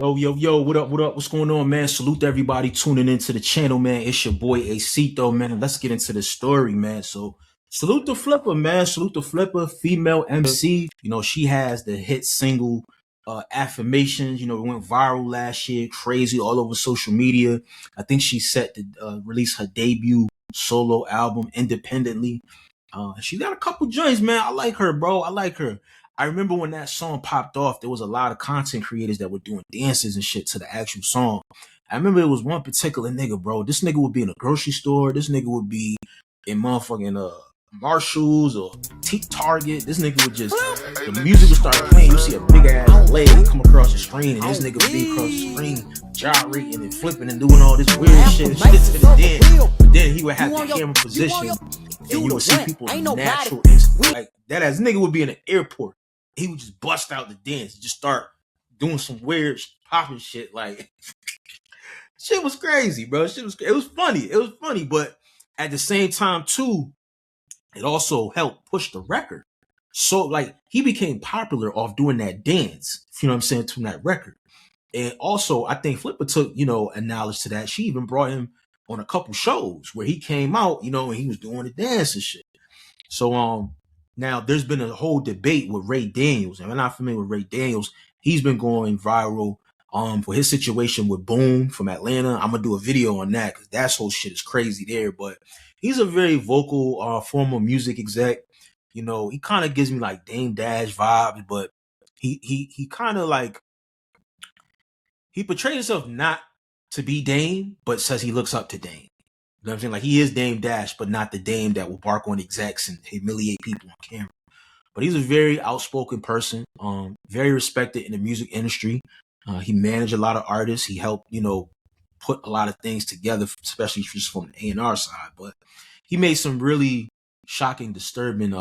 Yo, what up, what's going on, man? Salute to everybody tuning into the channel, man. It's your boy Acito, man. Let's get into the story, man. So, salute to Flippa, man. Salute to Flippa, female MC. You know, she has the hit single, Affirmations. You know, it went viral last year, crazy all over social media. I think she's set to release her debut solo album independently. She got a couple joints, man. I like her, bro. I like her. I remember when that song popped off, there was a lot of content creators that were doing dances and shit to the actual song. I remember there was one particular nigga, bro. This nigga would be in a grocery store. This nigga would be in motherfucking Marshalls or Target. This nigga would just, the music would start playing. You see a big ass leg come across the screen, and this nigga would be across the screen, gyrating and flipping and doing all this weird shit to the dance. But then he would have the camera position, and you would see people natural instinct. Like that ass nigga would be in an airport. He would just bust out the dance, just start doing some weird popping shit. Like shit was crazy, bro. It was funny. It was funny, but at the same time too, it also helped push the record. So like he became popular off doing that dance. You know what I'm saying, from that record. And also, I think Flippa took, a knowledge to that. She even brought him on a couple shows where he came out, and he was doing the dance and shit. So now there's been a whole debate with Ray Daniels. And I'm not familiar with Ray Daniels. He's been going viral for his situation with Boom from Atlanta. I'm gonna do a video on that because that whole shit is crazy there. But he's a very vocal former music exec. He kind of gives me like Dame Dash vibes, but he kind of like he portrays himself not to be Dame, but says he looks up to Dame. You know what I'm saying? Like he is Dame Dash, but not the Dame that will bark on execs and humiliate people on camera. But he's a very outspoken person, very respected in the music industry. He managed a lot of artists. He helped, put a lot of things together, especially just from the A&R side. But he made some really shocking, disturbing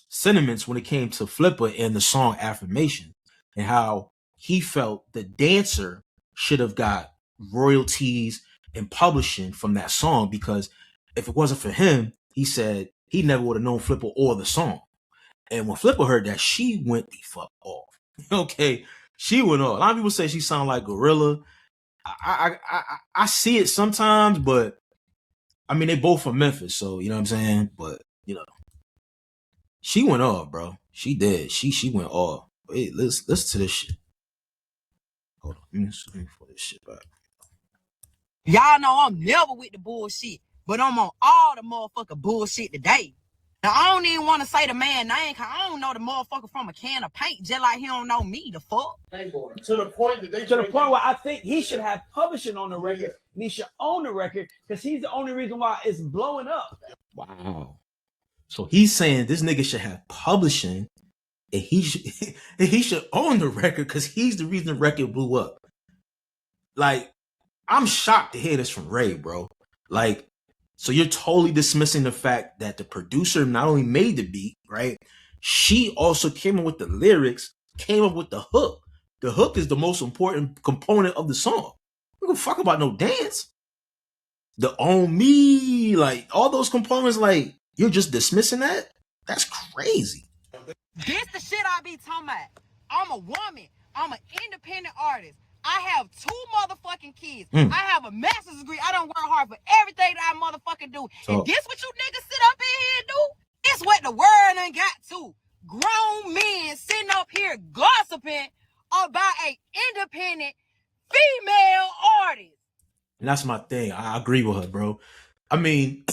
sentiments when it came to Flippa and the song Affirmation, and how he felt the dancer should have got royalties and publishing from that song, because if it wasn't for him, he said he never would have known Flippa or the song. And when Flippa heard that, she went the fuck off. Okay, she went off. A lot of people say she sounded like Gorilla. I see it sometimes, but I mean they both from Memphis, so you know what I'm saying. But she went off, bro. She did. She went off. Wait, listen to this shit. Hold on, let me pull this shit back. Y'all know I'm never with the bullshit, but I'm on all the motherfucking bullshit today. Now, I don't even want to say the man name, because I don't know the motherfucker from a can of paint, just like he don't know me, the fuck. To the point where I think he should have publishing on the record, and he should own the record, because he's the only reason why it's blowing up. Wow. So he's saying this nigga should have publishing, and he should own the record because he's the reason the record blew up. Like, I'm shocked to hear this from Ray, bro. Like, so you're totally dismissing the fact that the producer not only made the beat, right? She also came up with the lyrics, came up with the hook. The hook is the most important component of the song. We don't fuck about no dance. The on me, like all those components, like you're just dismissing that? That's crazy. This the shit I be talking about. I'm a woman. I'm an independent artist. I have 2 motherfucking kids. I have a master's degree. I don't work hard for everything that I motherfucking do. So, and this what you niggas sit up in here and do? It's what the world done got to. Grown men sitting up here gossiping about a independent female artist. And that's my thing. I agree with her, bro. I mean,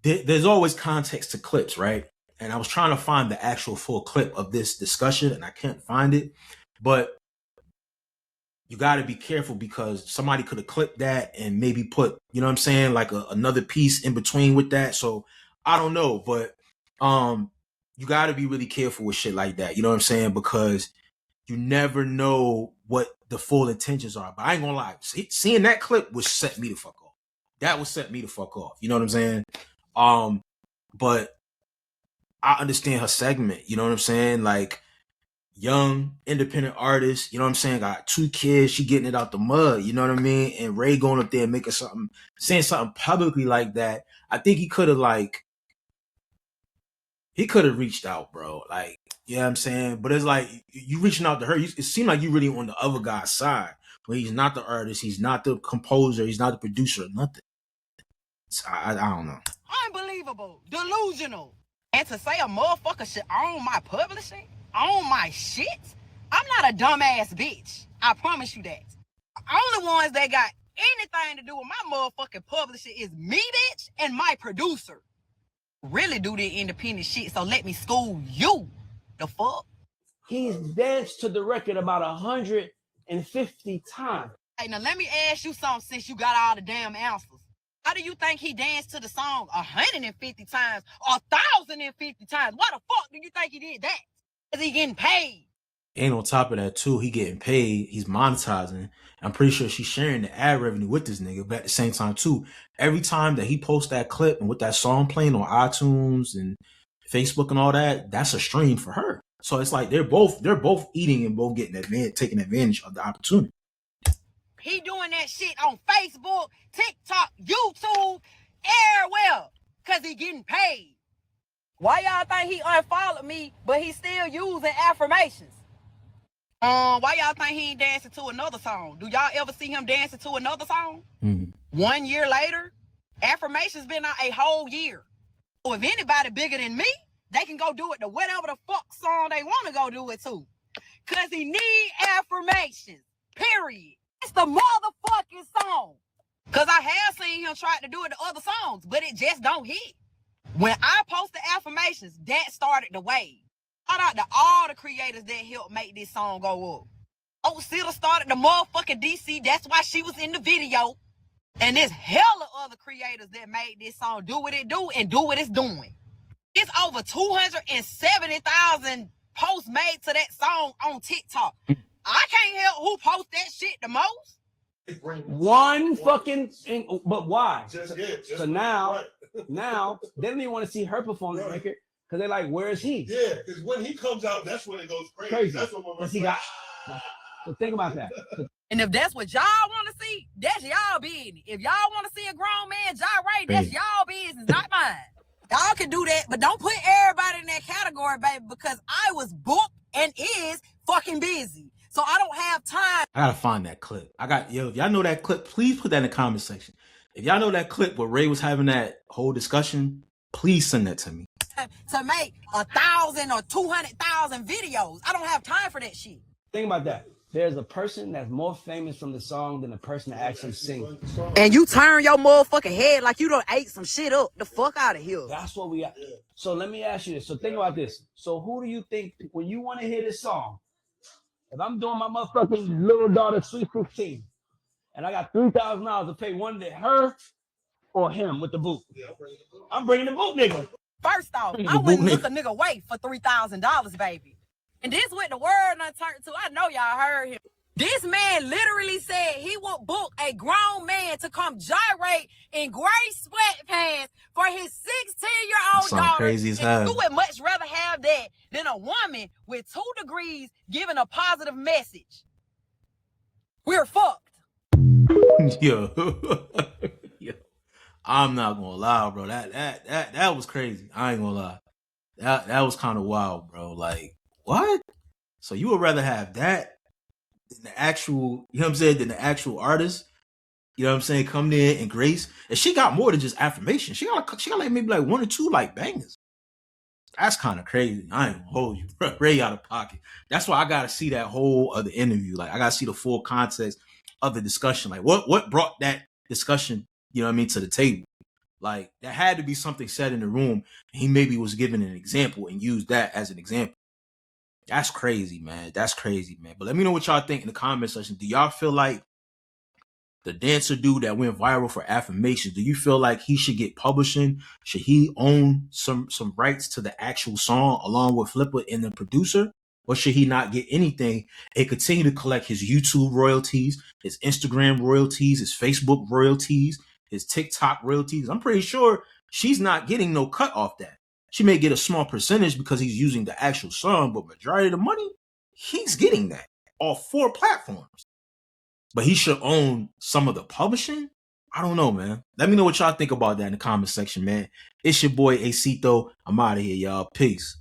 there's always context to clips, right? And I was trying to find the actual full clip of this discussion, and I can't find it. But you got to be careful, because somebody could have clipped that and maybe put, you know what I'm saying, like another piece in between with that. So I don't know, but you got to be really careful with shit like that. You know what I'm saying? Because you never know what the full intentions are. But I ain't gonna lie, seeing that clip would set me the fuck off. That would set me the fuck off. You know what I'm saying? But I understand her segment. You know what I'm saying? Like, young independent artist, you know what I'm saying, got 2 kids, she getting it out the mud, you know what I mean? And Ray going up there and making saying something publicly like that. I think he could have like He could have reached out, bro. Like, you know what I'm saying? But it's like, you reaching out to her, it seemed like you really on the other guy's side. But he's not the artist, he's not the composer, he's not the producer, nothing. So I don't know. Unbelievable. Delusional. And to say a motherfucker should own my publishing, own my shit, I'm not a dumbass bitch. I promise you that. The only ones that got anything to do with my motherfucking publishing is me, bitch, and my producer. Really do the independent shit, so let me school you. The fuck? He's danced to the record about 150 times. Hey, now let me ask you something since you got all the damn answers. How do you think he danced to the song 150 times or 1,050 times? Why the fuck do you think he did that? Is he getting paid? And on top of that, too, he getting paid. He's monetizing. I'm pretty sure she's sharing the ad revenue with this nigga. But at the same time, too, every time that he posts that clip and with that song playing on iTunes and Facebook and all that, that's a stream for her. So it's like they're both eating and both taking advantage of the opportunity. He doing that shit on Facebook, TikTok, YouTube, everywhere, cause he getting paid. Why y'all think he unfollowed me, but he still using affirmations? Why y'all think he ain't dancing to another song? Do y'all ever see him dancing to another song? 1 year later, affirmations been out a whole year. So if anybody bigger than me, they can go do it to whatever the fuck song they want to go do it to. Cause he need affirmations, period. It's the motherfucking song. Cause I have seen him try to do it to other songs, but it just don't hit. When I post the affirmations, that started the wave. Shout out to all the creators that helped make this song go up. Oh, Silla started the motherfucking DC. That's why she was in the video. And there's hella other creators that made this song do what it do and do what it's doing. It's over 270,000 posts made to that song on TikTok. I can't help who posts that shit the most. One fucking thing, but why? So now they don't even want to see her perform the record because they're like, where is he? Yeah, because when he comes out, that's when it goes crazy. That's what he got. So think about that. And if that's what y'all want to see, that's y'all business. If y'all want to see a grown man gyrate, that's y'all business, not mine. Y'all can do that, but don't put everybody in that category, baby, because I was booked and is fucking busy. So I don't have time. I gotta find that clip. If y'all know that clip, please put that in the comment section. If y'all know that clip where Ray was having that whole discussion, please send that to me. To make 1,000 or 200,000 videos. I don't have time for that shit. Think about that. There's a person that's more famous from the song than the person that actually sings. And you turn your motherfucking head like you done ate some shit up. The fuck out of here. That's what we got. So let me ask you this. So think about this. So who do you think, when you want to hear this song, if I'm doing my motherfucking little daughter Sweet 16, and I got $3,000 to pay one day, her or him with the boot, I'm bringing the boot nigga. First off, I wouldn't look a nigga away for $3,000, baby. And this what the word I turned to. I know y'all heard him. This man literally said he would book a grown man to come gyrate in gray sweatpants for his 16-year-old daughter. Crazy as hell. You would much rather have that than a woman with 2 degrees giving a positive message. We're fucked. Yo. I'm not gonna lie, bro. That was crazy. I ain't gonna lie. That was kind of wild, bro. Like, what? So you would rather have that than the actual, you know what I'm saying, than the actual artist, you know what I'm saying, coming in and grace. And she got more than just affirmation. She got like maybe like 1 or 2 like bangers. That's kind of crazy. I ain't gonna hold you. Ray out of pocket. That's why I gotta see that whole of the interview. Like, I gotta see the full context of the discussion. Like, what brought that discussion, you know what I mean, to the table? Like, there had to be something said in the room. He maybe was given an example and used that as an example. That's crazy, man. That's crazy, man. But let me know what y'all think in the comment section. Do y'all feel like the dancer dude that went viral for affirmations, do you feel like he should get publishing? Should he own some rights to the actual song along with Flippa and the producer? Or should he not get anything and continue to collect his YouTube royalties, his Instagram royalties, his Facebook royalties, his TikTok royalties? I'm pretty sure she's not getting no cut off that. She may get a small percentage because he's using the actual song, but majority of the money, he's getting that. All 4 platforms. But he should own some of the publishing? I don't know, man. Let me know what y'all think about that in the comment section, man. It's your boy Acito. I'm out of here, y'all. Peace.